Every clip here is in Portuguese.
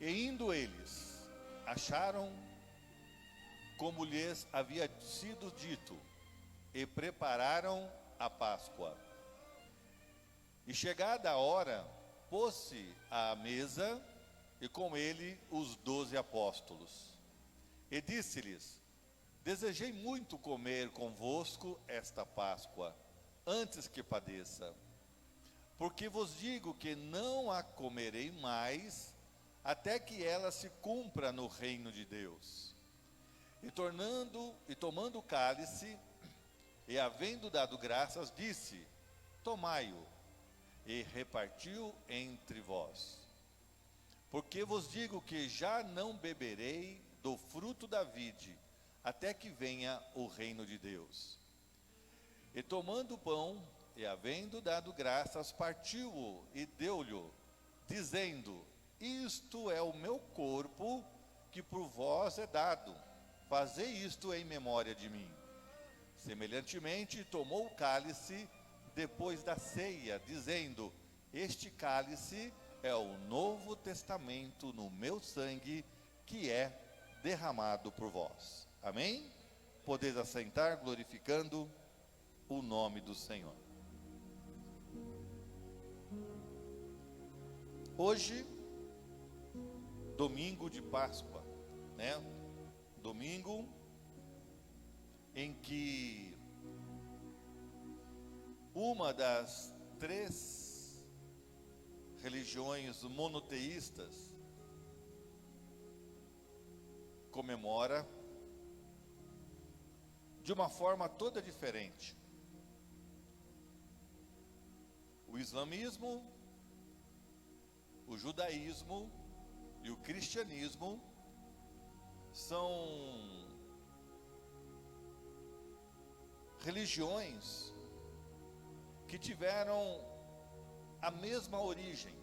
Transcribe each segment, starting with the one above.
E indo eles, acharam como lhes havia sido dito, e prepararam a Páscoa. E chegada a hora, pôs-se à mesa, e com ele os 12 apóstolos. E disse-lhes: desejei muito comer convosco esta Páscoa, antes que padeça. Porque vos digo que não a comerei mais, até que ela se cumpra no reino de Deus. E tomando o cálice, e havendo dado graças, disse: tomai-o, e repartiu entre vós. Porque vos digo que já não beberei do fruto da vide, até que venha o reino de Deus. E tomando o pão, e havendo dado graças, partiu-o e deu-lhe, dizendo: isto é o meu corpo, que por vós é dado, fazei isto em memória de mim. Semelhantemente, tomou o cálice depois da ceia, dizendo: este cálice é o novo testamento no meu sangue, que é derramado por vós. Amém? Podeis assentar, glorificando o nome do Senhor. Hoje, domingo de Páscoa, né? Domingo em que uma das 3 religiões monoteístas comemora de uma forma toda diferente. O islamismo, o judaísmo e o cristianismo são religiões que tiveram a mesma origem.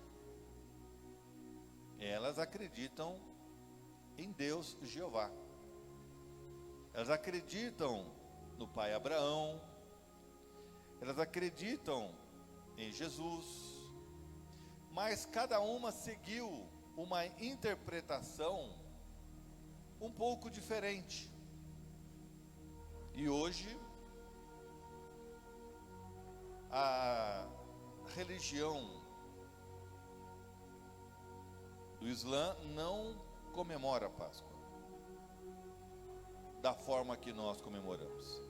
Elas acreditam em Deus Jeová. Elas acreditam no pai Abraão. Elas acreditam em Jesus. Mas cada uma seguiu uma interpretação um pouco diferente. E hoje, a religião do Islã não comemora a Páscoa da forma que nós comemoramos.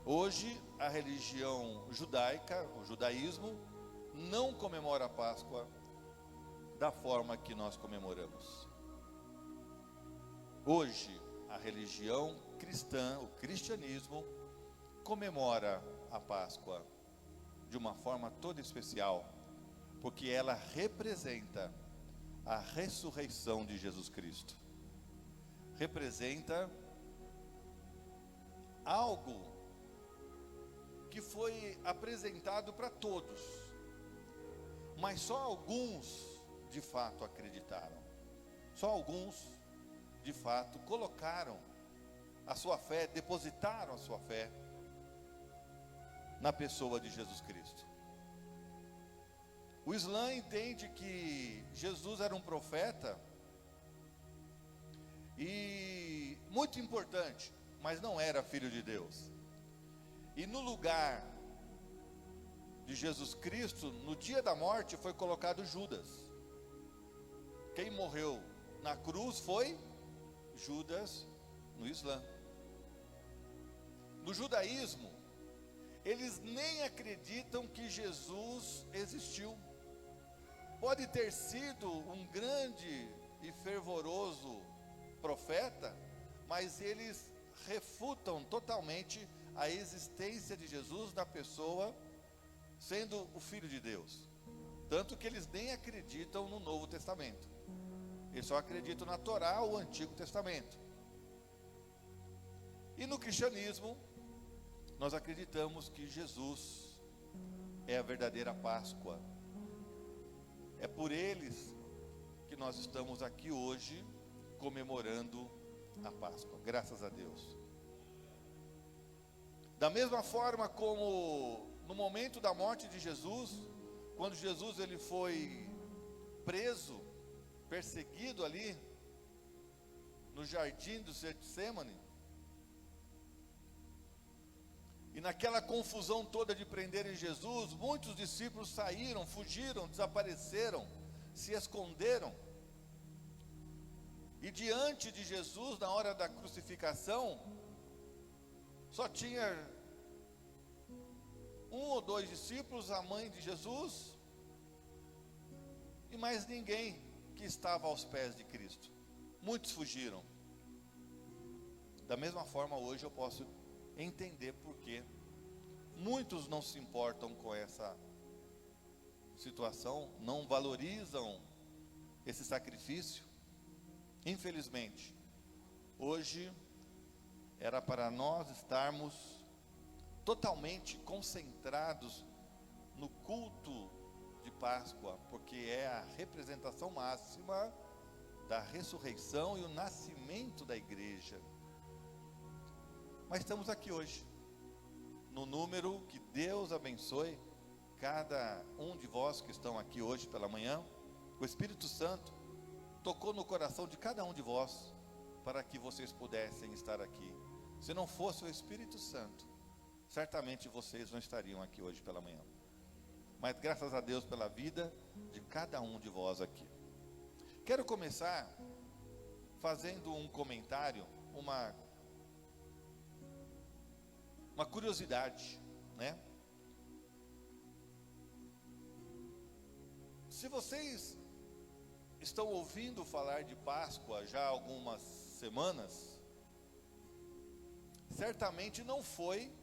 Hoje, a religião judaica, o judaísmo, não comemora a Páscoa da forma que nós comemoramos. Hoje, a religião cristã, o cristianismo, comemora a Páscoa de uma forma toda especial, porque ela representa a ressurreição de Jesus Cristo. Representa algo que foi apresentado para todos, mas só alguns de fato acreditaram. Só alguns de fato colocaram a sua fé, depositaram a sua fé na pessoa de Jesus Cristo. O Islã entende que Jesus era um profeta e muito importante, mas não era filho de Deus. E no lugar de Jesus Cristo, no dia da morte, foi colocado Judas. Quem morreu na cruz foi Judas no Islã. No judaísmo, eles nem acreditam que Jesus existiu. Pode ter sido um grande e fervoroso profeta, mas eles refutam totalmente a existência de Jesus na pessoa, sendo o Filho de Deus. Tanto que eles nem acreditam no Novo Testamento. Eles só acreditam na Torá, o Antigo Testamento. E no cristianismo, nós acreditamos que Jesus é a verdadeira Páscoa. É por eles que nós estamos aqui hoje comemorando a Páscoa, graças a Deus. Da mesma forma como no momento da morte de Jesus, quando Jesus ele foi preso, perseguido ali no jardim do Getsêmani. E naquela confusão toda de prenderem Jesus, muitos discípulos saíram, fugiram, desapareceram, se esconderam. E diante de Jesus, na hora da crucificação, só tinha um ou dois discípulos, a mãe de Jesus, e mais ninguém que estava aos pés de Cristo. Muitos fugiram. Da mesma forma, hoje eu posso entender por que muitos não se importam com essa situação, não valorizam esse sacrifício. Infelizmente, hoje era para nós estarmos totalmente concentrados no culto de Páscoa, porque é a representação máxima da ressurreição e o nascimento da igreja. Mas estamos aqui hoje, no número que Deus abençoe cada um de vós que estão aqui hoje pela manhã. O Espírito Santo tocou no coração de cada um de vós para que vocês pudessem estar aqui. Se não fosse o Espírito Santo, certamente vocês não estariam aqui hoje pela manhã. Mas graças a Deus pela vida de cada um de vós aqui. Quero começar fazendo um comentário, uma curiosidade, né? Se vocês estão ouvindo falar de Páscoa já há algumas semanas, certamente não foi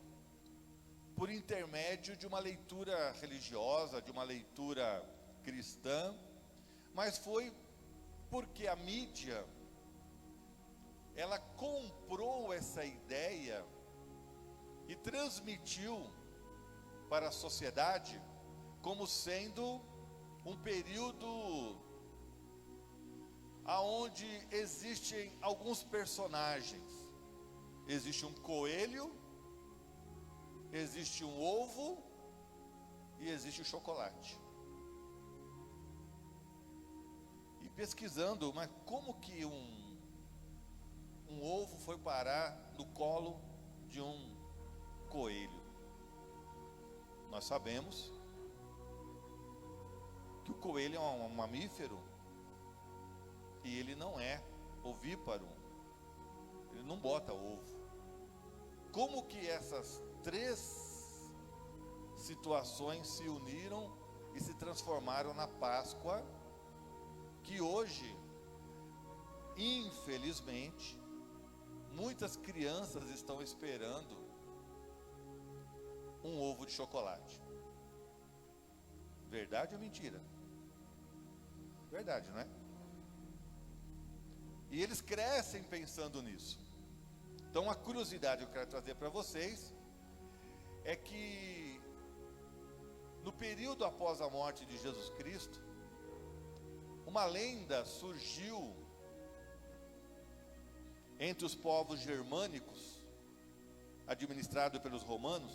por intermédio de uma leitura religiosa, de uma leitura cristã, mas foi porque a mídia, ela comprou essa ideia e transmitiu para a sociedade como sendo um período aonde existem alguns personagens. Existe um coelho, existe um ovo e existe o chocolate. E pesquisando, mas como que um ovo foi parar no colo de um coelho? Nós sabemos que o coelho é um mamífero e ele não é ovíparo, ele não bota ovo. Como que essas três situações se uniram e se transformaram na Páscoa, que hoje, infelizmente, muitas crianças estão esperando um ovo de chocolate? Verdade ou mentira? Verdade, não é? E eles crescem pensando nisso. Então, a curiosidade que eu quero trazer para vocês é que no período após a morte de Jesus Cristo, uma lenda surgiu entre os povos germânicos, administrado pelos romanos,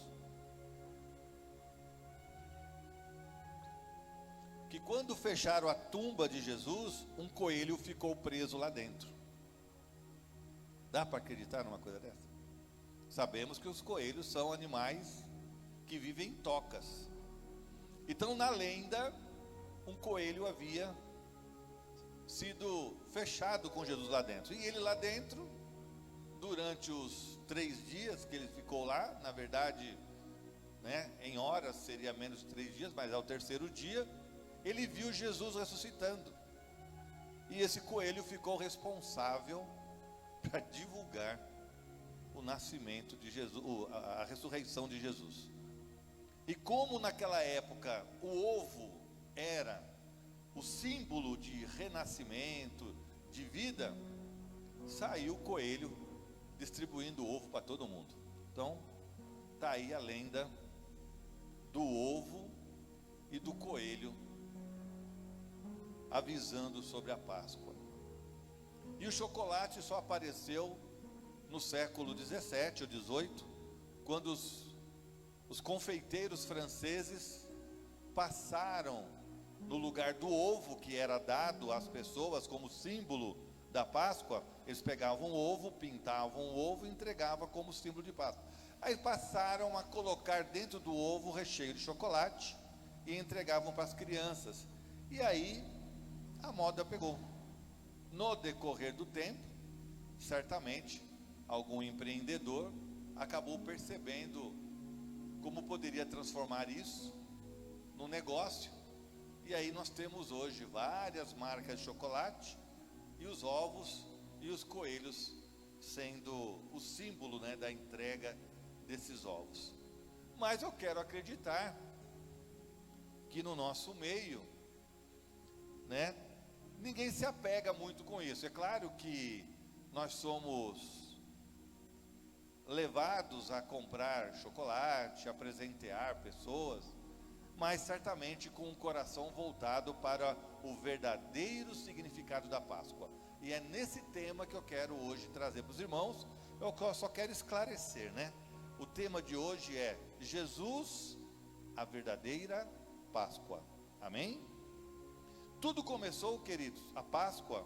que quando fecharam a tumba de Jesus, um coelho ficou preso lá dentro. Dá para acreditar numa coisa dessa? Sabemos que os coelhos são animais que vivem em tocas. Então, na lenda, um coelho havia sido fechado com Jesus lá dentro. E ele lá dentro, durante os 3 dias que ele ficou lá, na verdade, né, em horas seria menos de 3 dias, mas ao terceiro dia, ele viu Jesus ressuscitando. E esse coelho ficou responsável para divulgar o nascimento de Jesus, a ressurreição de Jesus. E como naquela época o ovo era o símbolo de renascimento, de vida, saiu o coelho distribuindo ovo para todo mundo. Então, está aí a lenda do ovo e do coelho avisando sobre a Páscoa. E o chocolate só apareceu no século 17 ou 18, quando os confeiteiros franceses passaram no lugar do ovo que era dado às pessoas como símbolo da Páscoa, eles pegavam o ovo, pintavam o ovo e entregavam como símbolo de Páscoa. Aí passaram a colocar dentro do ovo recheio de chocolate e entregavam para as crianças. E aí a moda pegou. No decorrer do tempo, certamente algum empreendedor acabou percebendo como poderia transformar isso num negócio. E aí nós temos hoje várias marcas de chocolate e os ovos e os coelhos sendo o símbolo, né, da entrega desses ovos. Mas eu quero acreditar que no nosso meio, né, ninguém se apega muito com isso. É claro que nós somos levados a comprar chocolate, a presentear pessoas, mas certamente com um coração voltado para o verdadeiro significado da Páscoa. E é nesse tema que eu quero hoje trazer para os irmãos. Eu só quero esclarecer, né? O tema de hoje é Jesus, a verdadeira Páscoa. Amém? Tudo começou, queridos, a Páscoa.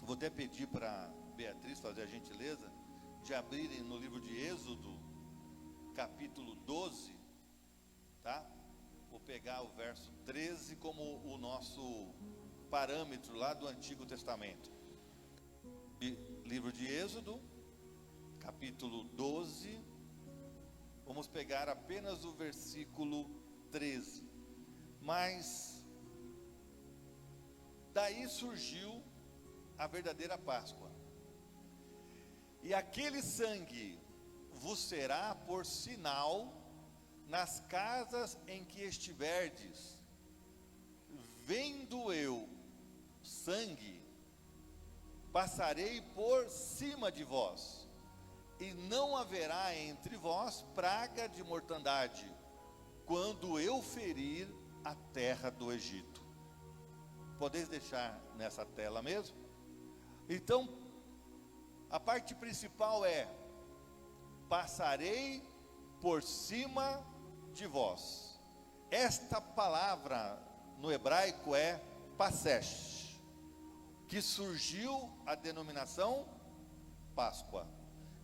Vou até pedir para Beatriz fazer a gentileza de abrirem no livro de Êxodo, capítulo 12, tá? Vou pegar o verso 13 como o nosso parâmetro lá do Antigo Testamento. Livro de Êxodo, capítulo 12, vamos pegar apenas o versículo 13. Mas daí surgiu a verdadeira Páscoa. E aquele sangue vos será por sinal nas casas em que estiverdes. Vendo eu sangue, passarei por cima de vós, e não haverá entre vós praga de mortandade, quando eu ferir a terra do Egito. Podeis deixar nessa tela mesmo? Então, a parte principal é: passarei por cima de vós. Esta palavra no hebraico é passesh, que surgiu a denominação Páscoa.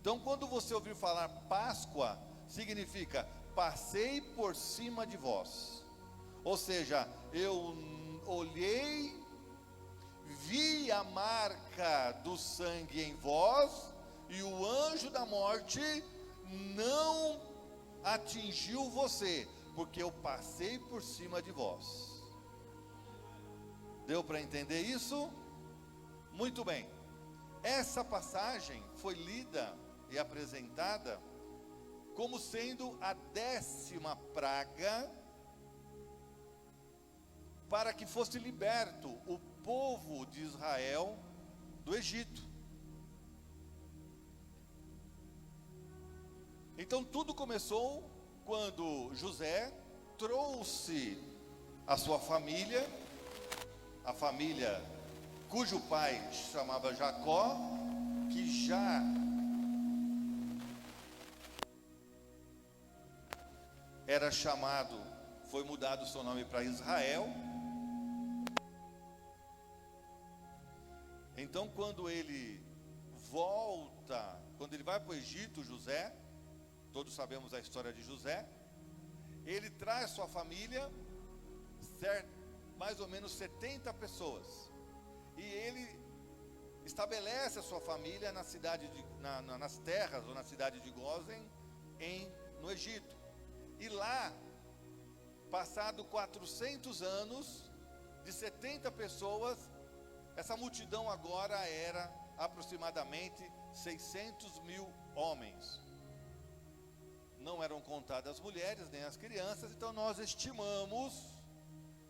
Então, quando você ouvir falar Páscoa, significa passei por cima de vós. Ou seja, eu olhei, vi a marca do sangue em vós, e o anjo da morte não atingiu você, porque eu passei por cima de vós. Deu para entender isso? Muito bem. Essa passagem foi lida e apresentada como sendo a 10ª praga, para que fosse liberto o povo de Israel do Egito. Então tudo começou quando José trouxe a sua família, a família cujo pai se chamava Jacó, que já era chamado, foi mudado o seu nome para Israel. Então, quando ele volta, quando ele vai para o Egito, José, todos sabemos a história de José, ele traz sua família, mais ou menos 70 pessoas, e ele estabelece a sua família na cidade nas terras, ou na cidade de Gósen, no Egito. E lá, passado 400 anos, de 70 pessoas, essa multidão agora era aproximadamente 600.000 homens. Não eram contadas as mulheres nem as crianças, então nós estimamos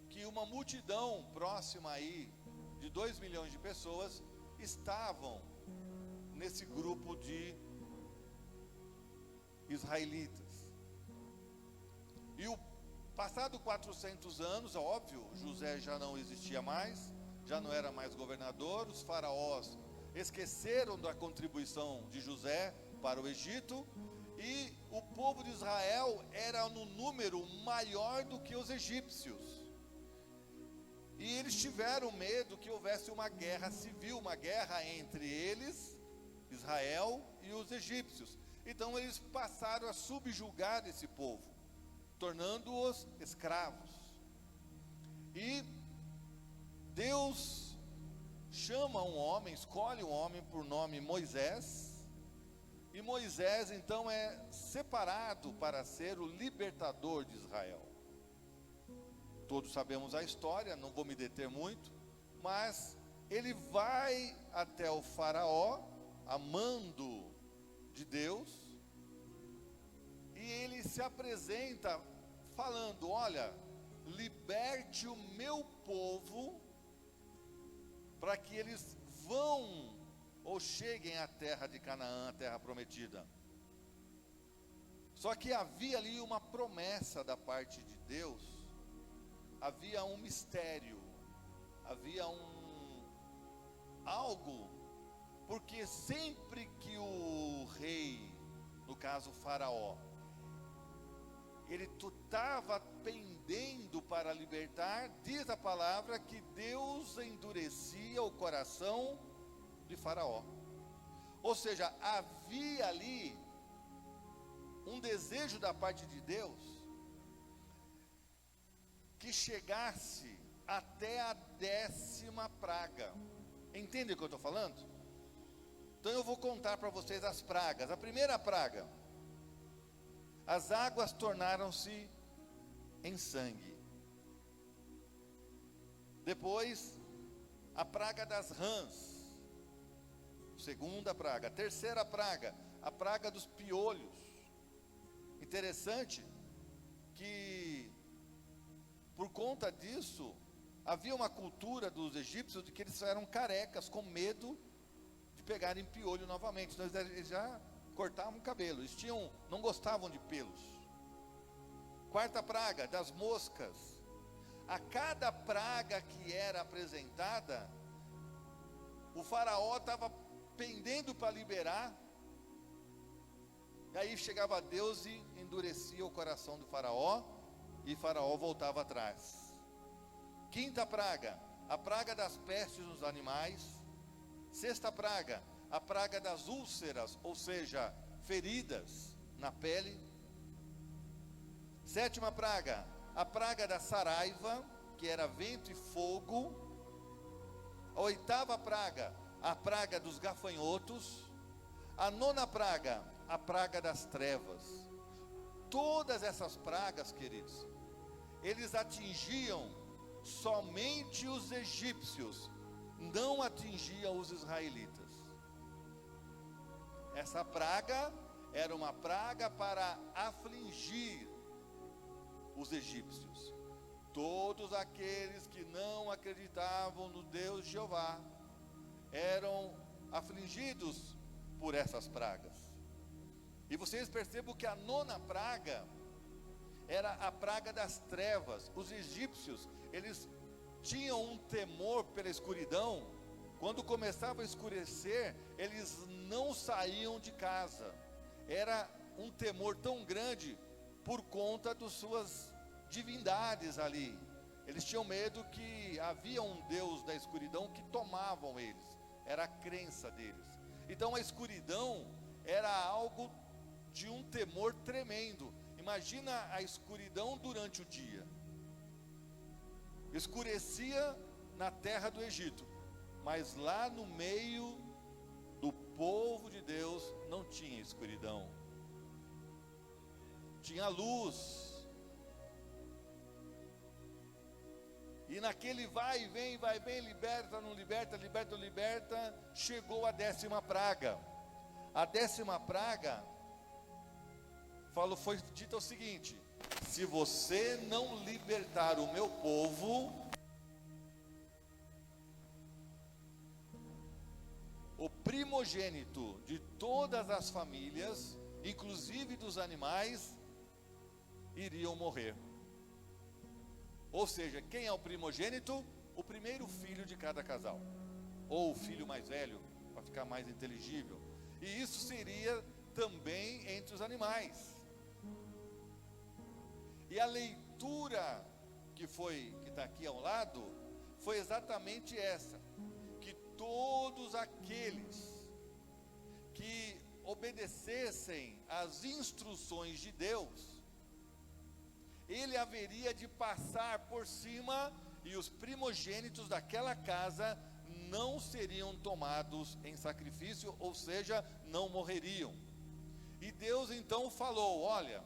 que uma multidão próxima aí de 2 milhões de pessoas estavam nesse grupo de israelitas. E passado 400 anos, óbvio, José já não existia mais, já não era mais governador, os faraós esqueceram da contribuição de José para o Egito, e o povo de Israel era no número maior do que os egípcios. E eles tiveram medo que houvesse uma guerra civil, uma guerra entre eles, Israel, e os egípcios. Então eles passaram a subjugar esse povo, tornando-os escravos. E Deus chama um homem, escolhe um homem por nome Moisés, e Moisés então é separado para ser o libertador de Israel. Todos sabemos a história, não vou me deter muito, mas ele vai até o faraó, a mando de Deus, e ele se apresenta falando: olha, liberte o meu povo, para que eles vão ou cheguem à terra de Canaã, a terra prometida. Só que havia ali uma promessa da parte de Deus, havia um mistério, havia algo, porque sempre que o rei, no caso o faraó, ele estava pendendo para libertar, diz a palavra que Deus endurecia o coração de faraó. Ou seja, havia ali um desejo da parte de Deus que chegasse até a 10ª praga. Entende o que eu estou falando? Então eu vou contar para vocês as pragas. A primeira praga: as águas tornaram-se em sangue. Depois, a praga das rãs. Segunda praga. Terceira praga, a praga dos piolhos. Interessante que, por conta disso, havia uma cultura dos egípcios de que eles eram carecas, com medo de pegarem piolho novamente. Então eles já cortavam o cabelo, eles não gostavam de pelos. Quarta praga, das moscas. A cada praga que era apresentada, o faraó estava pendendo para liberar, e aí chegava Deus e endurecia o coração do faraó, e faraó voltava atrás. Quinta praga, a praga das pestes nos animais. Sexta praga, a praga das úlceras, ou seja, feridas na pele. Sétima praga, a praga da saraiva, que era vento e fogo. A oitava praga, a praga dos gafanhotos. A nona praga, a praga das trevas. Todas essas pragas, queridos, eles atingiam somente os egípcios, não atingiam os israelitas. Essa praga era uma praga para afligir os egípcios. Todos aqueles que não acreditavam no Deus Jeová eram afligidos por essas pragas. E vocês percebam que a nona praga era a praga das trevas. Os egípcios, eles tinham um temor pela escuridão. Quando começava a escurecer, eles não saíam de casa. Era um temor tão grande por conta das suas divindades ali. Eles tinham medo que havia um Deus da escuridão que tomavam eles. Era a crença deles. Então a escuridão era algo de um temor tremendo. Imagina a escuridão durante o dia. Escurecia na terra do Egito, mas lá no meio do povo de Deus não tinha escuridão, tinha luz. E naquele vai e vem, liberta, não liberta, liberta, não liberta, chegou a 10ª praga. A 10ª praga foi dito o seguinte: se você não libertar o meu povo, o primogênito de todas as famílias, inclusive dos animais, iriam morrer. Ou seja, quem é o primogênito? O primeiro filho de cada casal, ou o filho mais velho, para ficar mais inteligível. E isso seria também entre os animais. E a leitura que está aqui ao lado, foi exatamente essa: que todos aqueles que obedecessem às instruções de Deus, ele haveria de passar por cima, e os primogênitos daquela casa não seriam tomados em sacrifício, ou seja, não morreriam. E Deus então falou: olha,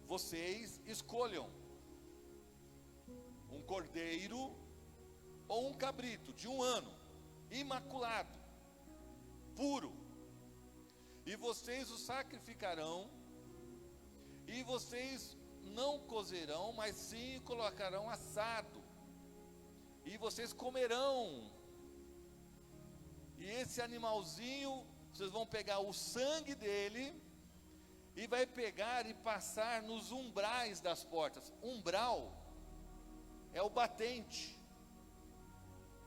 vocês escolham um cordeiro ou um cabrito de 1 ano, imaculado, puro, e vocês o sacrificarão, e vocês não cozerão, mas sim colocarão assado, e vocês comerão. E esse animalzinho, vocês vão pegar o sangue dele, e vai pegar e passar nos umbrais das portas. Umbral é o batente,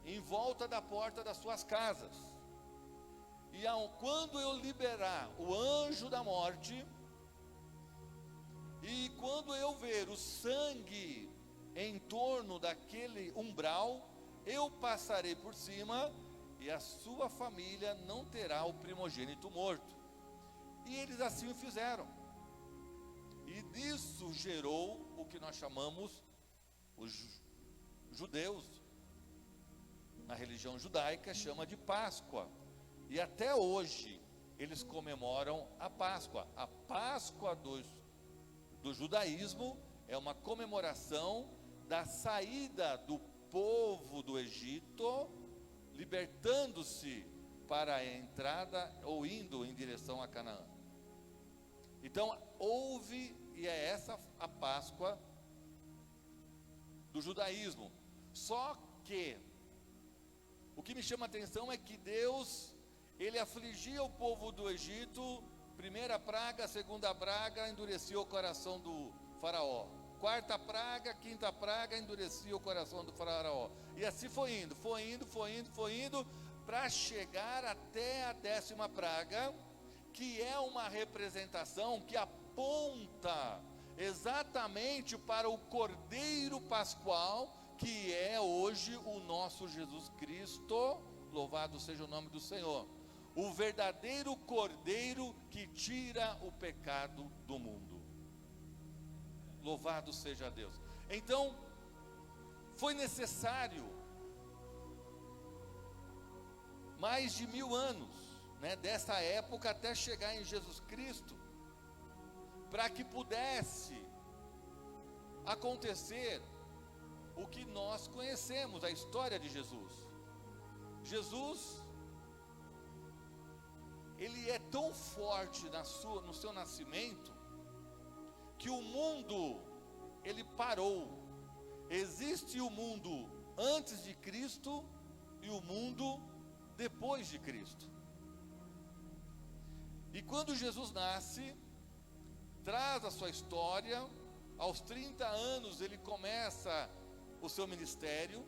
em volta da porta das suas casas. E quando eu liberar o anjo da morte, e quando eu ver o sangue em torno daquele umbral, eu passarei por cima, e a sua família não terá o primogênito morto. E eles assim o fizeram. E disso gerou o que nós chamamos, os judeus, na religião judaica, chama de Páscoa. E até hoje eles comemoram a Páscoa. A Páscoa do judaísmo é uma comemoração da saída do povo do Egito, libertando-se para a entrada ou indo em direção a Canaã. Então houve, e é essa a Páscoa do judaísmo. Só que o que me chama a atenção é que Deus, ele afligia o povo do Egito. Primeira praga, segunda praga, endurecia o coração do faraó. Quarta praga, quinta praga, endurecia o coração do faraó. E assim foi indo, para chegar até a 10ª praga, que é uma representação que aponta exatamente para o Cordeiro Pascual, que é hoje o nosso Jesus Cristo. Louvado seja o nome do Senhor. O verdadeiro Cordeiro que tira o pecado do mundo. Louvado seja Deus. Então, foi necessário mais de 1000 anos, dessa época até chegar em Jesus Cristo, para que pudesse acontecer o que nós conhecemos, a história de Jesus. Jesus, ele é tão forte no seu nascimento, que o mundo, ele parou. Existe o mundo antes de Cristo e o mundo depois de Cristo. E quando Jesus nasce, traz a sua história. Aos 30 anos ele começa o seu ministério,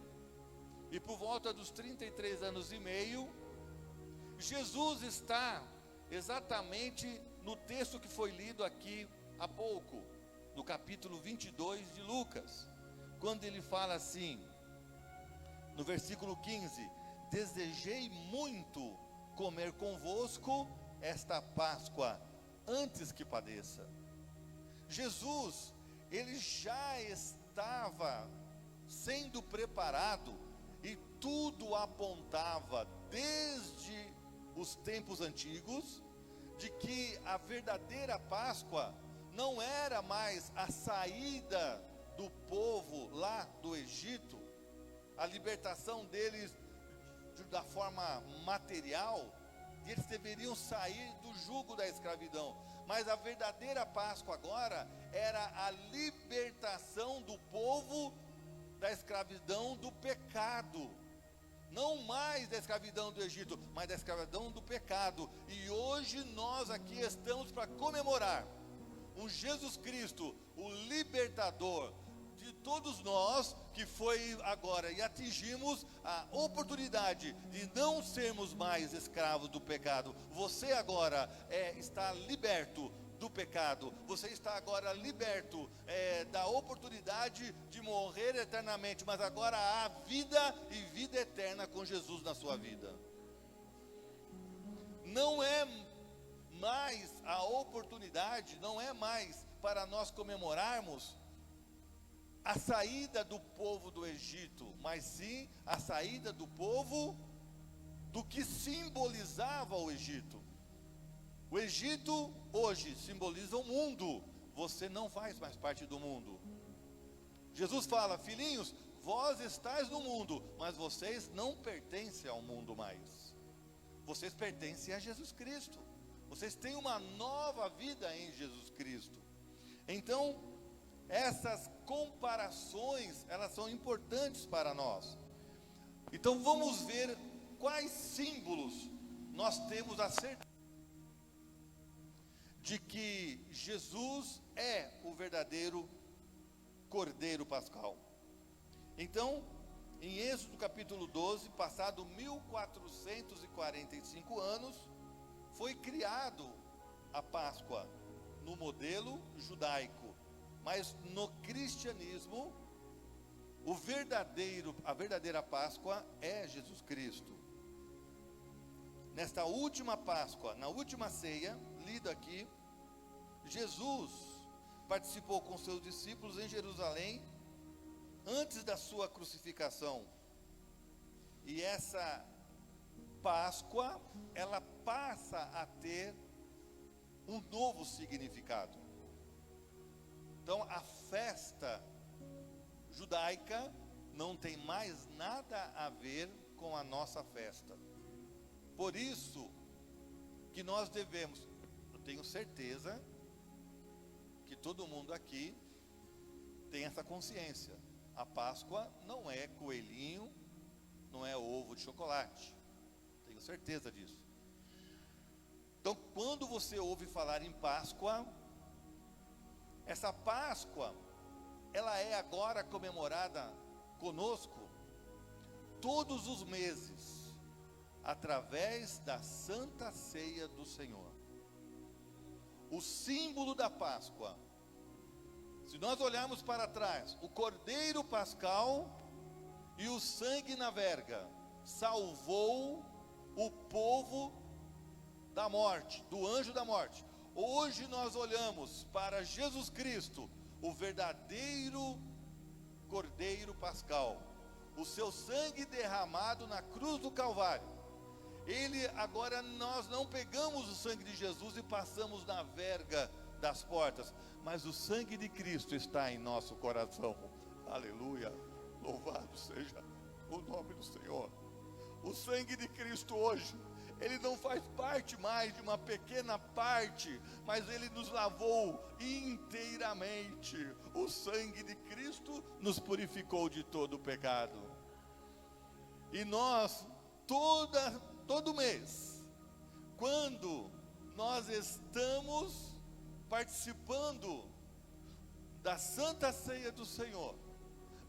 e por volta dos 33 anos e meio, Jesus está exatamente no texto que foi lido aqui há pouco, no capítulo 22 de Lucas, quando ele fala assim, no versículo 15: desejei muito comer convosco esta Páscoa, antes que padeça. Jesus, ele já estava sendo preparado, e tudo apontava desde os tempos antigos, de que a verdadeira Páscoa não era mais a saída do povo lá do Egito, a libertação deles da forma material, e eles deveriam sair do jugo da escravidão. Mas a verdadeira Páscoa agora era a libertação do povo da escravidão do pecado. Não mais da escravidão do Egito, mas da escravidão do pecado. E hoje nós aqui estamos para comemorar um Jesus Cristo, o libertador de todos nós, que foi agora, e atingimos a oportunidade de não sermos mais escravos do pecado. Você agora está liberto do pecado. Você está agora liberto da oportunidade de morrer eternamente, mas agora há vida e vida eterna com Jesus na sua vida. Não é mais a oportunidade, não é mais para nós comemorarmos a saída do povo do Egito, mas sim a saída do povo do que simbolizava o Egito. O Egito hoje simboliza o mundo. Você não faz mais parte do mundo. Jesus fala: filhinhos, vós estáis no mundo, mas vocês não pertencem ao mundo mais. Vocês pertencem a Jesus Cristo. Vocês têm uma nova vida em Jesus Cristo. Então, essas comparações, elas são importantes para nós. Então vamos ver quais símbolos nós temos a certeza de que Jesus é o verdadeiro Cordeiro Pascal. Então, em Êxodo capítulo 12, passado 1445 anos, foi criado a Páscoa no modelo judaico, mas no cristianismo, a verdadeira Páscoa é Jesus Cristo. Nesta última Páscoa, na última ceia, lido aqui, Jesus participou com seus discípulos em Jerusalém, antes da sua crucificação. E essa Páscoa, ela passa a ter um novo significado. Então, a festa judaica não tem mais nada a ver com a nossa festa. Por isso que nós devemos, eu tenho certeza que todo mundo aqui tem essa consciência. A Páscoa não é coelhinho, não é ovo de chocolate. Tenho certeza disso. Então, quando você ouve falar em Páscoa, essa Páscoa, ela é agora comemorada conosco todos os meses, através da Santa Ceia do Senhor. O símbolo da Páscoa, se nós olharmos para trás, o Cordeiro Pascal e o sangue na verga, salvou o povo da morte, do anjo da morte. Hoje nós olhamos para Jesus Cristo, o verdadeiro Cordeiro Pascal, o seu sangue derramado na cruz do Calvário. Ele, agora nós não pegamos o sangue de Jesus e passamos na verga das portas, mas o sangue de Cristo está em nosso coração. Aleluia, louvado seja o nome do Senhor. O sangue de Cristo hoje, ele não faz parte mais de uma pequena parte, mas ele nos lavou inteiramente. O sangue de Cristo nos purificou de todo o pecado. E nós, todo mês, quando nós estamos participando da Santa Ceia do Senhor,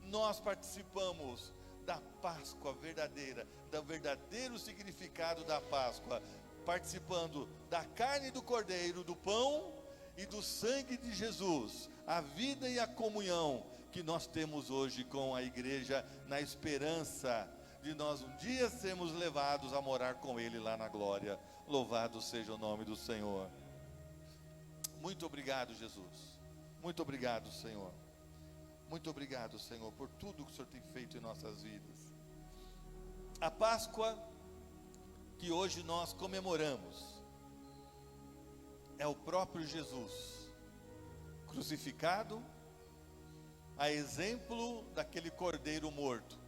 nós participamos da Páscoa verdadeira, do verdadeiro significado da Páscoa, participando da carne do Cordeiro, do pão e do sangue de Jesus, a vida e a comunhão que nós temos hoje com a igreja, na esperança de nós um dia sermos levados a morar com Ele lá na glória. Louvado seja o nome do Senhor. Muito obrigado, Jesus. Muito obrigado, Senhor. Muito obrigado, Senhor, por tudo que o Senhor tem feito em nossas vidas. A Páscoa que hoje nós comemoramos é o próprio Jesus, crucificado, a exemplo daquele cordeiro morto.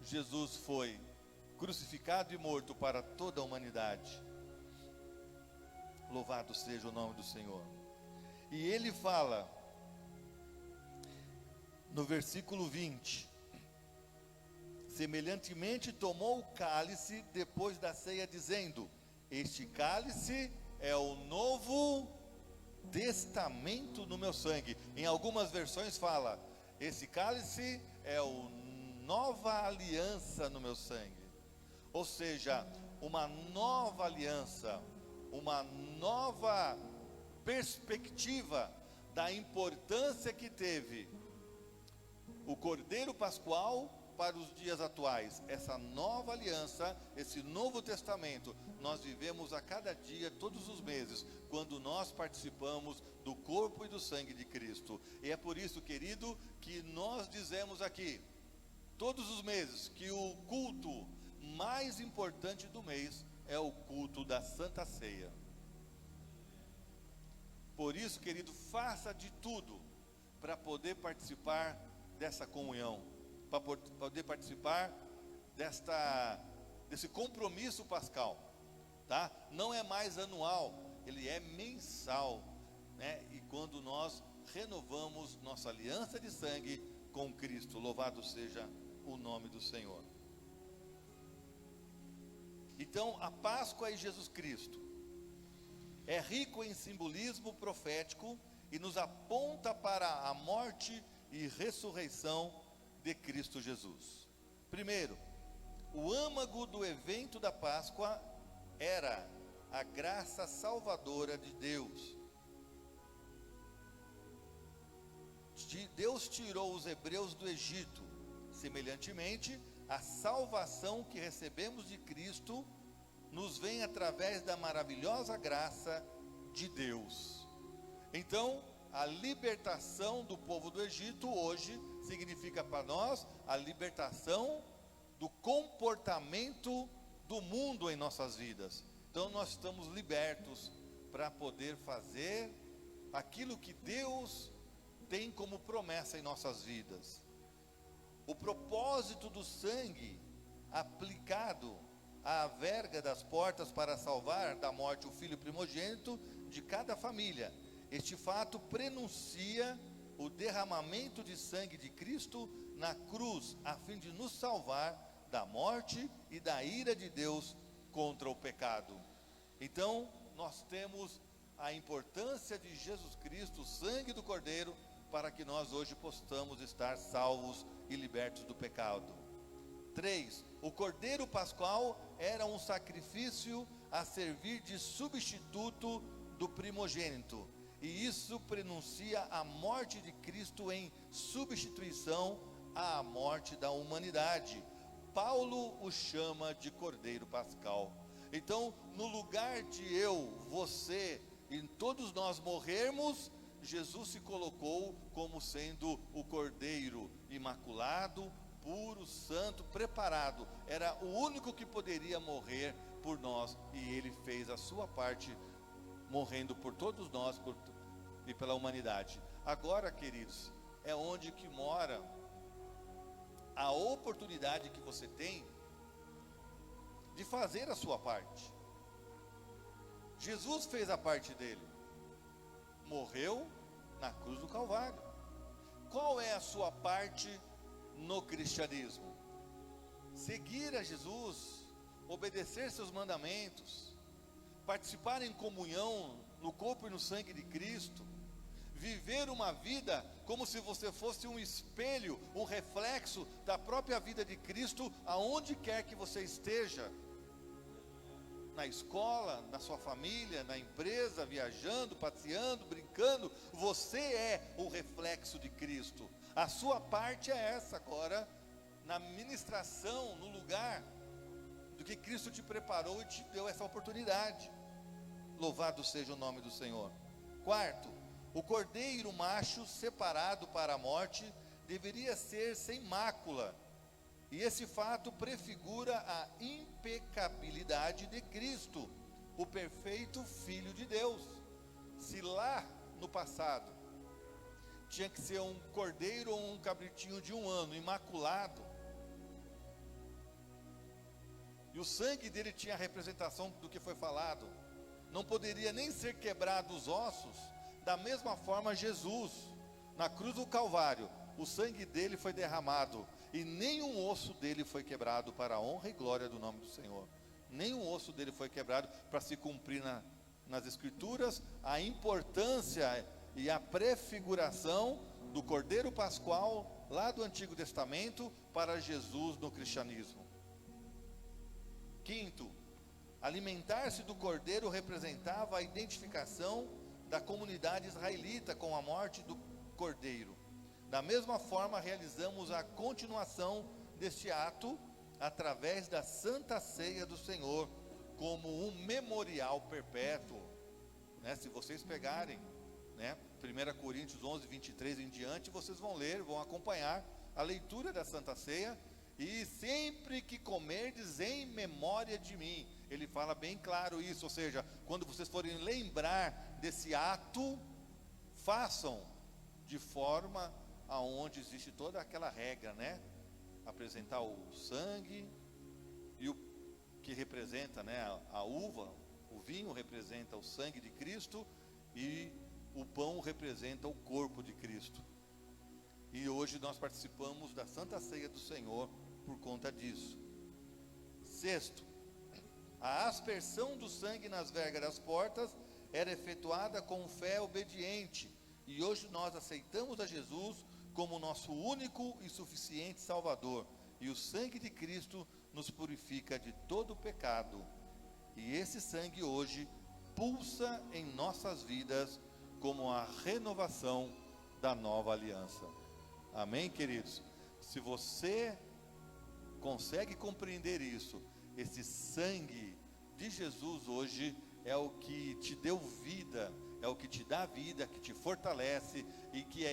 Jesus foi crucificado e morto para toda a humanidade. Louvado seja o nome do Senhor. E ele fala no versículo 20: semelhantemente tomou o cálice depois da ceia, dizendo: este cálice é o novo testamento no meu sangue. Em algumas versões fala: esse cálice é o nova aliança no meu sangue. Ou seja, uma nova aliança, uma nova perspectiva da importância que teve o Cordeiro Pascual para os dias atuais, essa nova aliança, esse novo testamento, nós vivemos a cada dia, todos os meses, quando nós participamos do corpo e do sangue de Cristo. E é por isso, querido, que nós dizemos aqui, todos os meses, que o culto mais importante do mês é o culto da Santa Ceia. Por isso, querido, faça de tudo para poder participar dessa comunhão, para poder participar desse compromisso pascal, tá? Não é mais anual, ele é mensal, né? E quando nós renovamos nossa aliança de sangue com Cristo, louvado seja o nome do Senhor. Então, a Páscoa e Jesus Cristo é rico em simbolismo profético e nos aponta para a morte e ressurreição de Cristo Jesus. Primeiro, o âmago do evento da Páscoa era a graça salvadora de Deus. Deus tirou os hebreus do Egito. Semelhantemente, a salvação que recebemos de Cristo nos vem através da maravilhosa graça de Deus. Então, a libertação do povo do Egito hoje significa para nós a libertação do comportamento do mundo em nossas vidas. Então nós estamos libertos para poder fazer aquilo que Deus tem como promessa em nossas vidas. O propósito do sangue aplicado à verga das portas para salvar da morte o filho primogênito de cada família. Este fato prenuncia o derramamento de sangue de Cristo na cruz, a fim de nos salvar da morte e da ira de Deus contra o pecado. Então, nós temos a importância de Jesus Cristo, o sangue do Cordeiro, para que nós hoje possamos estar salvos e libertos do pecado. 3. O Cordeiro Pascual era um sacrifício a servir de substituto do primogênito. E isso prenuncia a morte de Cristo em substituição à morte da humanidade. Paulo o chama de Cordeiro Pascal. Então, no lugar de eu, você e todos nós morrermos, Jesus se colocou como sendo o Cordeiro imaculado, puro, santo, preparado. Era o único que poderia morrer por nós, e ele fez a sua parte, morrendo por todos nós e pela humanidade. Agora, queridos, é onde que mora a oportunidade que você tem de fazer a sua parte. Jesus fez a parte dele, morreu na cruz do Calvário. Qual é a sua parte no cristianismo? Seguir a Jesus, obedecer seus mandamentos, participar em comunhão no corpo e no sangue de Cristo, viver uma vida como se você fosse um espelho, um reflexo da própria vida de Cristo, aonde quer que você esteja, na escola, na sua família, na empresa, viajando, passeando, brincando, você é o reflexo de Cristo. A sua parte é essa agora, na ministração, no lugar do que Cristo te preparou e te deu essa oportunidade. Louvado seja o nome do Senhor. 4, o cordeiro macho separado para a morte deveria ser sem mácula, e esse fato prefigura a impecabilidade de Cristo, o perfeito Filho de Deus. Se lá no passado tinha que ser um cordeiro ou um cabritinho de 1 ano, imaculado, e o sangue dele tinha a representação do que foi falado, não poderia nem ser quebrado os ossos. Da mesma forma, Jesus, na cruz do Calvário, o sangue dele foi derramado, e nenhum osso dele foi quebrado, para a honra e glória do nome do Senhor. Nenhum osso dele foi quebrado, para se cumprir nas Escrituras a importância e a prefiguração do Cordeiro Pascual, lá do Antigo Testamento, para Jesus no cristianismo. 5, alimentar-se do Cordeiro representava a identificação da comunidade israelita com a morte do cordeiro. Da mesma forma, realizamos a continuação deste ato através da Santa Ceia do Senhor, como um memorial perpétuo, né? Se vocês pegarem, né, 1 Coríntios 11, 23 em diante, vocês vão ler, vão acompanhar a leitura da Santa Ceia. E sempre que comerdes em memória de mim, ele fala bem claro isso, ou seja, quando vocês forem lembrar desse ato, façam de forma aonde existe toda aquela regra, né? Apresentar o sangue, e o que representa, né, a uva, o vinho representa o sangue de Cristo, e o pão representa o corpo de Cristo. E hoje nós participamos da Santa Ceia do Senhor por conta disso. Sexto, a aspersão do sangue nas vergas das portas era efetuada com fé obediente, e hoje nós aceitamos a Jesus como nosso único e suficiente Salvador, e o sangue de Cristo nos purifica de todo pecado, e esse sangue hoje pulsa em nossas vidas como a renovação da nova aliança. Amém, queridos? Se você consegue compreender isso, esse sangue de Jesus hoje é o que te deu vida, é o que te dá vida, que te fortalece e que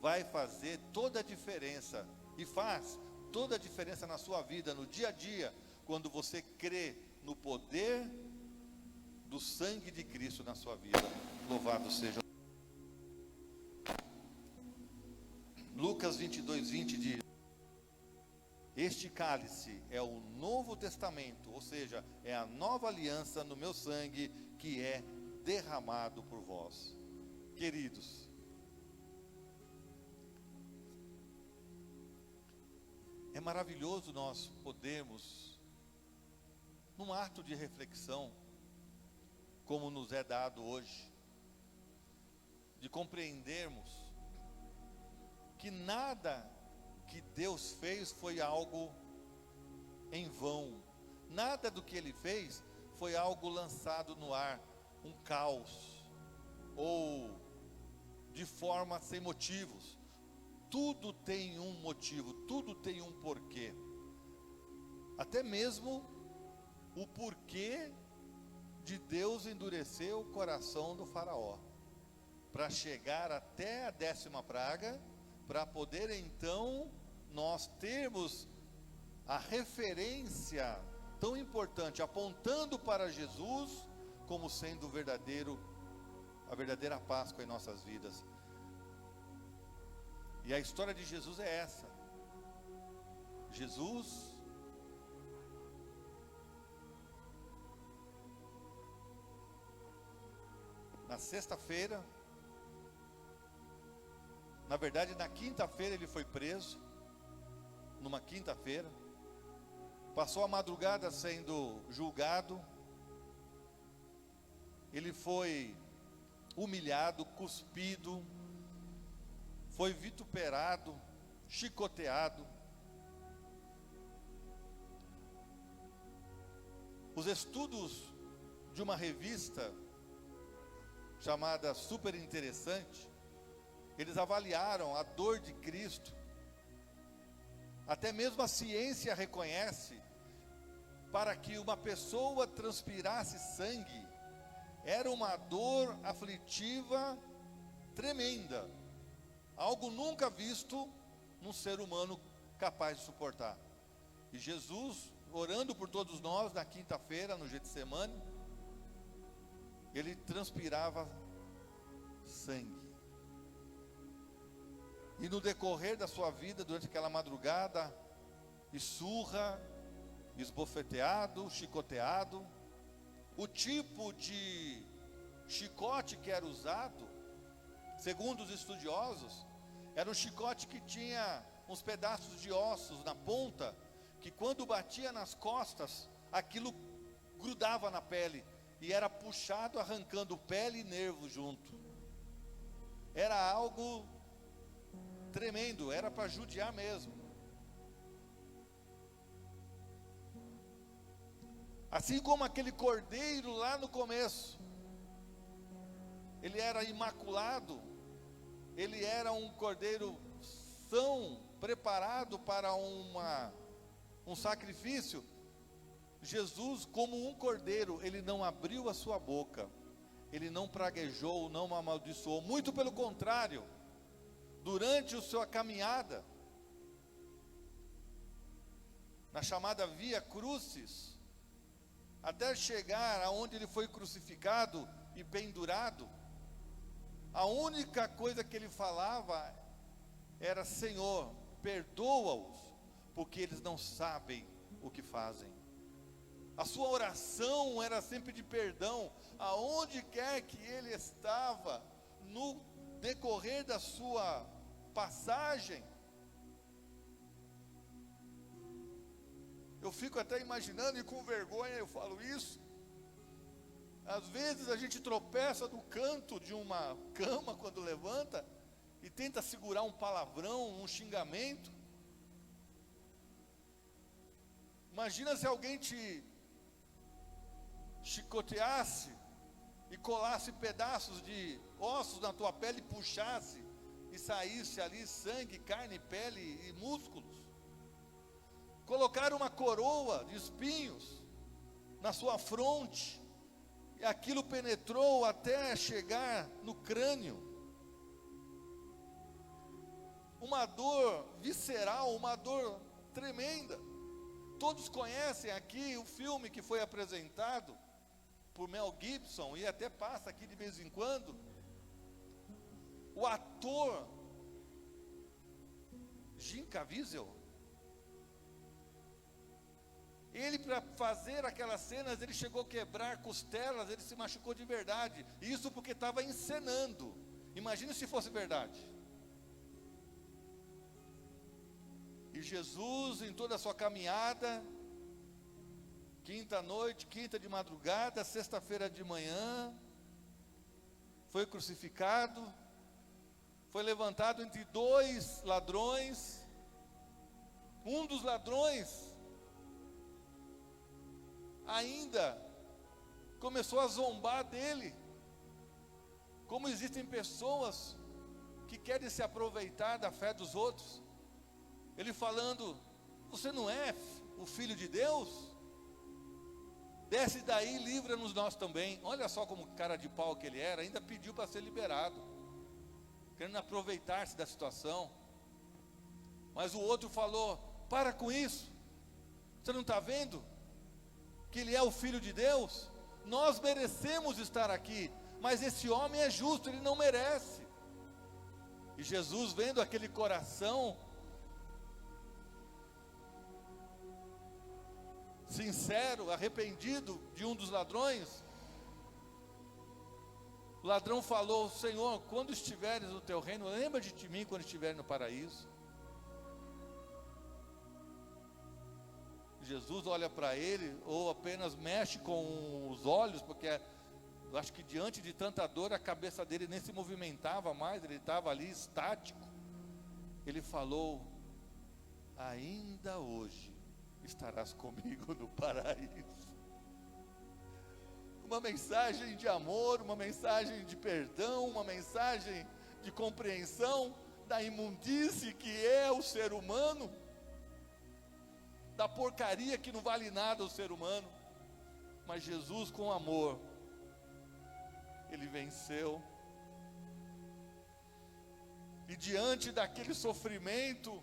vai fazer toda a diferença, e faz toda a diferença na sua vida, no dia a dia, quando você crê no poder do sangue de Cristo na sua vida. Louvado seja. Lucas 22, 20 diz: este cálice é o Novo Testamento, ou seja, é a nova aliança no meu sangue, que é derramado por vós. Queridos, é maravilhoso nós podermos, num ato de reflexão, como nos é dado hoje, de compreendermos que nada que Deus fez foi algo em vão, nada do que Ele fez foi algo lançado no ar, um caos, ou de forma sem motivos. Tudo tem um motivo, tudo tem um porquê, até mesmo o porquê de Deus endurecer o coração do faraó, para chegar até a 10ª praga, para poder então nós termos a referência tão importante, apontando para Jesus como sendo a verdadeira Páscoa em nossas vidas. E a história de Jesus é essa. Jesus na sexta-feira, na verdade na quinta-feira ele foi preso, numa quinta-feira, passou a madrugada sendo julgado, ele foi humilhado, cuspido, foi vituperado, chicoteado. Os estudos de uma revista chamada Super Interessante, eles avaliaram a dor de Cristo. Até mesmo a ciência reconhece, para que uma pessoa transpirasse sangue, era uma dor aflitiva tremenda, algo nunca visto num ser humano capaz de suportar. E Jesus, orando por todos nós na quinta-feira, no Getsemane, ele transpirava sangue. E no decorrer da sua vida, durante aquela madrugada, e surra, esbofeteado, chicoteado, o tipo de chicote que era usado, segundo os estudiosos, era um chicote que tinha uns pedaços de ossos na ponta, que quando batia nas costas, aquilo grudava na pele, e era puxado, arrancando pele e nervo junto. Era algo tremendo, era para judiar mesmo. Assim como aquele cordeiro lá no começo, ele era imaculado, ele era um cordeiro são, preparado para um sacrifício. Jesus, como um cordeiro, ele não abriu a sua boca, ele não praguejou, não amaldiçoou, muito pelo contrário, durante a sua caminhada, na chamada Via Crucis, até chegar aonde ele foi crucificado e pendurado, a única coisa que ele falava era: Senhor, perdoa-os, porque eles não sabem o que fazem. A sua oração era sempre de perdão, aonde quer que ele estava, no decorrer da sua passagem. Eu fico até imaginando, e com vergonha eu falo isso, às vezes a gente tropeça no canto de uma cama quando levanta, e tenta segurar um palavrão, um xingamento. Imagina se alguém te chicoteasse e colasse pedaços de ossos na tua pele e puxasse, e saísse ali sangue, carne, pele e músculos. Colocar uma coroa de espinhos na sua fronte, e aquilo penetrou até chegar no crânio. Uma dor visceral, uma dor tremenda. Todos conhecem aqui o filme que foi apresentado por Mel Gibson, e até passa aqui de vez em quando. O ator Jim Caviezel, ele, para fazer aquelas cenas, ele chegou a quebrar costelas, ele se machucou de verdade. Isso porque estava encenando. Imagina se fosse verdade. E Jesus, em toda a sua caminhada, quinta noite, quinta de madrugada, sexta-feira de manhã, foi crucificado, foi levantado entre dois ladrões. Um dos ladrões ainda começou a zombar dele. Como existem pessoas que querem se aproveitar da fé dos outros. Ele falando: você não é o filho de Deus? Desce daí, livra-nos nós também. Olha só como cara de pau que ele era, ainda pediu para ser liberado, querendo aproveitar-se da situação. Mas o outro falou: para com isso, você não está vendo que ele é o filho de Deus? Nós merecemos estar aqui, mas esse homem é justo, ele não merece. E Jesus, vendo aquele coração sincero, arrependido de um dos ladrões, o ladrão falou: Senhor, quando estiveres no teu reino, lembra de mim quando estiveres no paraíso. Jesus olha para ele, ou apenas mexe com os olhos, porque eu acho que diante de tanta dor, a cabeça dele nem se movimentava mais, ele estava ali estático. Ele falou: ainda hoje estarás comigo no paraíso. Uma mensagem de amor, uma mensagem de perdão, uma mensagem de compreensão da imundície que é o ser humano, da porcaria que não vale nada o ser humano. Mas Jesus, com amor, ele venceu. E diante daquele sofrimento,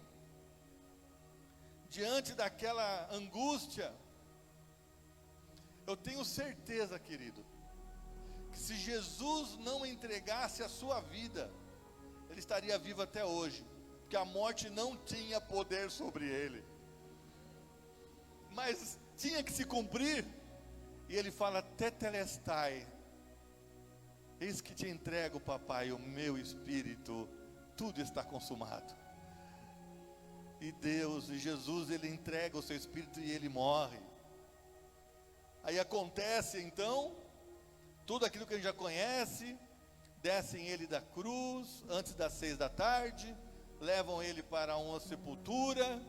diante daquela angústia, eu tenho certeza, querido, que se Jesus não entregasse a sua vida, ele estaria vivo até hoje, porque a morte não tinha poder sobre ele. Mas tinha que se cumprir, e ele fala: tetelestai, eis que te entrego, papai, o meu espírito, tudo está consumado. E Deus, e Jesus, ele entrega o seu espírito e ele morre. Aí acontece então tudo aquilo que a gente já conhece. Descem ele da cruz antes das 6 da tarde, levam ele para uma sepultura,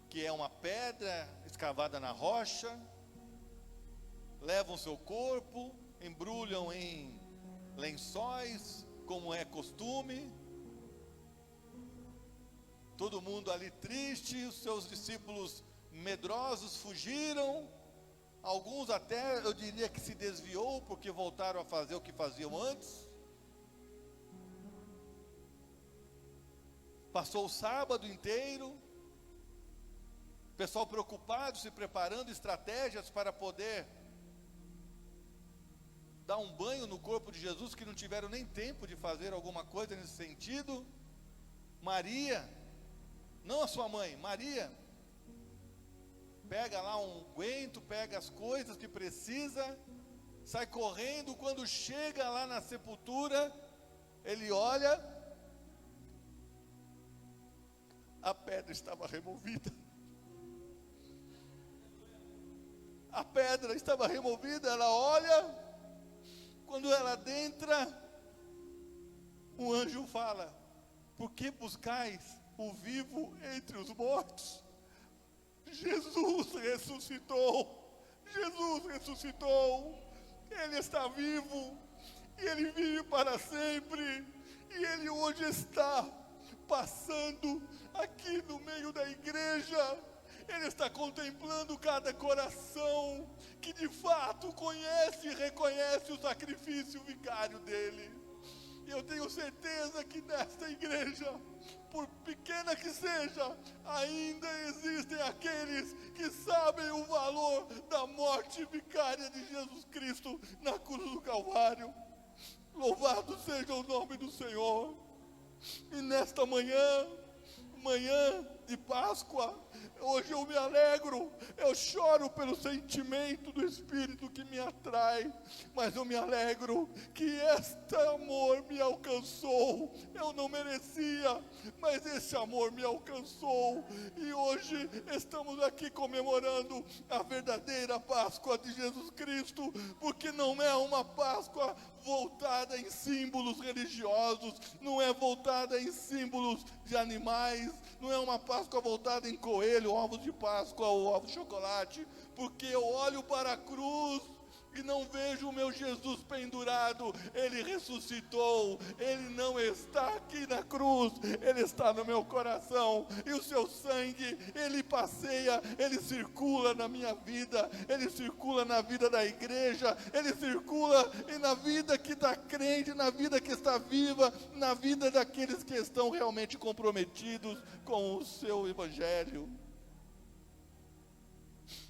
que é uma pedra escavada na rocha, levam seu corpo, embrulham em lençóis, como é costume. Todo mundo ali triste, os seus discípulos medrosos fugiram. Alguns até, eu diria que se desviou, porque voltaram a fazer o que faziam antes. Passou o sábado inteiro, o pessoal preocupado, se preparando estratégias para poder dar um banho no corpo de Jesus, que não tiveram nem tempo de fazer alguma coisa nesse sentido. Maria, não a sua mãe, Maria, pega lá um unguento, pega as coisas que precisa, sai correndo. Quando chega lá na sepultura, ele olha, a pedra estava removida. A pedra estava removida, ela olha, quando ela adentra, o anjo fala: por que buscais o vivo entre os mortos? Jesus ressuscitou, Jesus ressuscitou, Ele está vivo, e Ele vive para sempre, e Ele hoje está passando aqui no meio da igreja. Ele está contemplando cada coração que de fato conhece e reconhece o sacrifício vicário dele. E eu tenho certeza que nesta igreja, por pequena que seja, ainda existem aqueles que sabem o valor da morte vicária de Jesus Cristo na cruz do Calvário. Louvado seja o nome do Senhor. E nesta manhã de Páscoa, hoje eu me alegro, eu choro pelo sentimento do Espírito que me atrai, mas eu me alegro que este amor me alcançou. Eu não merecia, mas esse amor me alcançou, e hoje estamos aqui comemorando a verdadeira Páscoa de Jesus Cristo, porque não é uma Páscoa voltada em símbolos religiosos, não é voltada em símbolos de animais, não é uma Páscoa voltada em coelho, ovos de Páscoa ou ovos de chocolate, porque eu olho para a cruz e não vejo o meu Jesus pendurado. Ele ressuscitou, Ele não está aqui na cruz, Ele está no meu coração, e o seu sangue, Ele passeia, Ele circula na minha vida, Ele circula na vida da igreja, Ele circula e na vida que está crente, na vida que está viva, na vida daqueles que estão realmente comprometidos com o seu evangelho.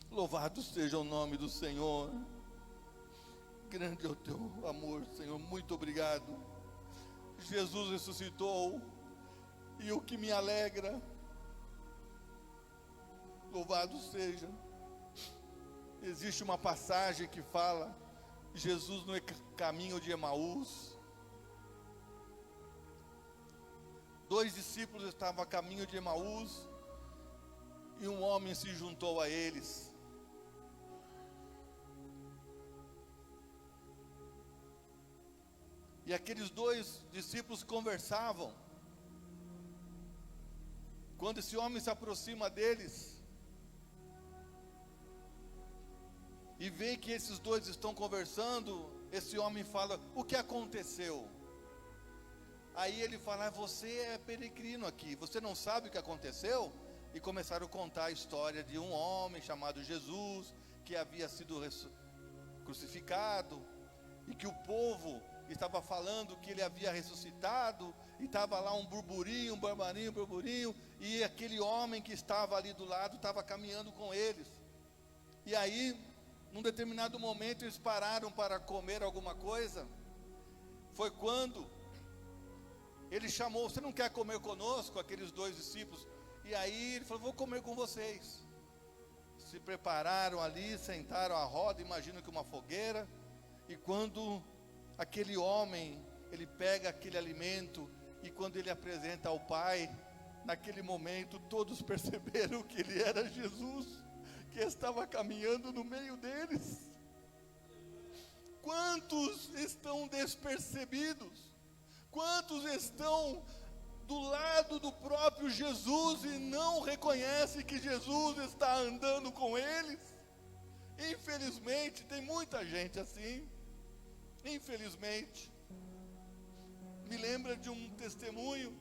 Louvado seja o nome do Senhor. Grande é o teu amor, Senhor, muito obrigado. Jesus ressuscitou, e o que me alegra, louvado seja. Existe uma passagem que fala, Jesus no caminho de Emaús, 2 discípulos estavam a caminho de Emaús, e um homem se juntou a eles. E aqueles 2 discípulos conversavam. Quando esse homem se aproxima deles e vê que esses 2 estão conversando, esse homem fala: o que aconteceu? Aí ele fala: você é peregrino aqui, você não sabe o que aconteceu? E começaram a contar a história de um homem chamado Jesus, que havia sido crucificado, e que o povo estava falando que ele havia ressuscitado, e estava lá um burburinho, e aquele homem que estava ali do lado estava caminhando com eles. E aí, num determinado momento, eles pararam para comer alguma coisa. Foi quando ele chamou: você não quer comer conosco? Aqueles 2 discípulos. E aí ele falou: vou comer com vocês. Se prepararam ali, sentaram à roda, imagino que uma fogueira. E quando aquele homem, ele pega aquele alimento, e quando ele apresenta ao Pai, naquele momento todos perceberam que ele era Jesus, que estava caminhando no meio deles. Quantos estão despercebidos? Quantos estão do lado do próprio Jesus e não reconhecem que Jesus está andando com eles? Infelizmente tem muita gente assim. infelizmente, me lembra de um testemunho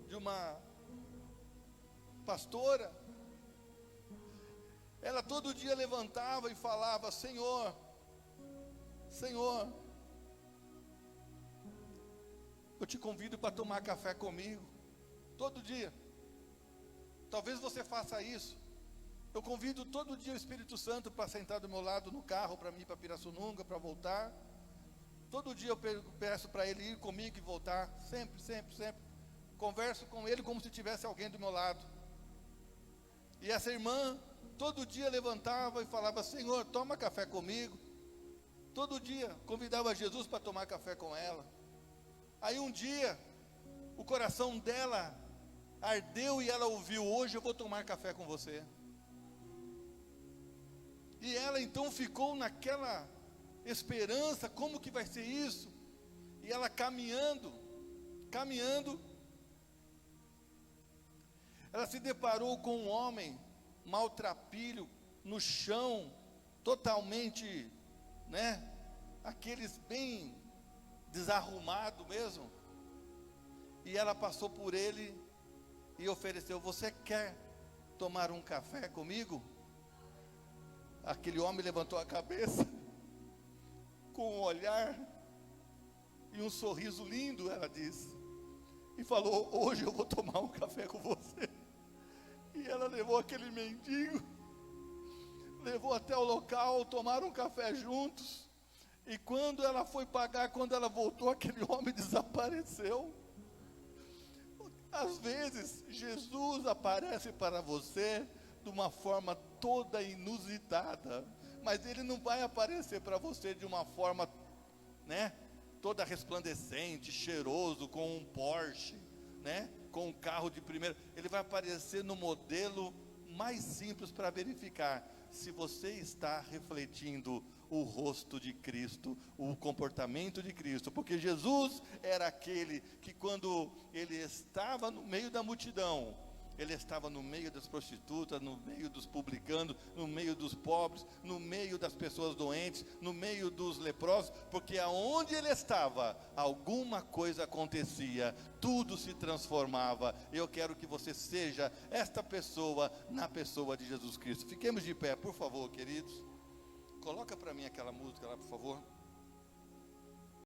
de uma pastora. Ela todo dia levantava e falava: Senhor, Senhor, eu te convido para tomar café comigo, todo dia. Talvez você faça isso. Eu convido todo dia o Espírito Santo para sentar do meu lado no carro, para ir para Pirassununga, para voltar. Todo dia eu peço para ele ir comigo e voltar, sempre, sempre, sempre. Converso com ele como se tivesse alguém do meu lado. E essa irmã, todo dia levantava e falava: Senhor, toma café comigo. Todo dia convidava Jesus para tomar café com ela. Aí um dia, o coração dela ardeu e ela ouviu: hoje eu vou tomar café com você. E ela então ficou naquela esperança: como que vai ser isso? E ela caminhando, ela se deparou com um homem maltrapilho, no chão, totalmente, aqueles bem desarrumado mesmo. E ela passou por ele e ofereceu: você quer tomar um café comigo? Aquele homem levantou a cabeça, com um olhar e um sorriso lindo, ela disse, e falou: hoje eu vou tomar um café com você. E ela levou aquele mendigo, levou até o local, tomaram um café juntos. E quando ela foi pagar, quando ela voltou, aquele homem desapareceu. Às vezes, Jesus aparece para você de uma forma toda inusitada, mas Ele não vai aparecer para você de uma forma, toda resplandecente, cheiroso, com um Porsche, com um carro de primeira. Ele vai aparecer no modelo mais simples para verificar se você está refletindo o rosto de Cristo, o comportamento de Cristo, porque Jesus era aquele que, quando ele estava no meio da multidão, ele estava no meio das prostitutas, no meio dos publicanos, no meio dos pobres, no meio das pessoas doentes, no meio dos leprosos, porque aonde ele estava, alguma coisa acontecia, tudo se transformava. Eu quero que você seja esta pessoa na pessoa de Jesus Cristo. Fiquemos de pé, por favor, queridos. Coloca para mim aquela música lá, por favor.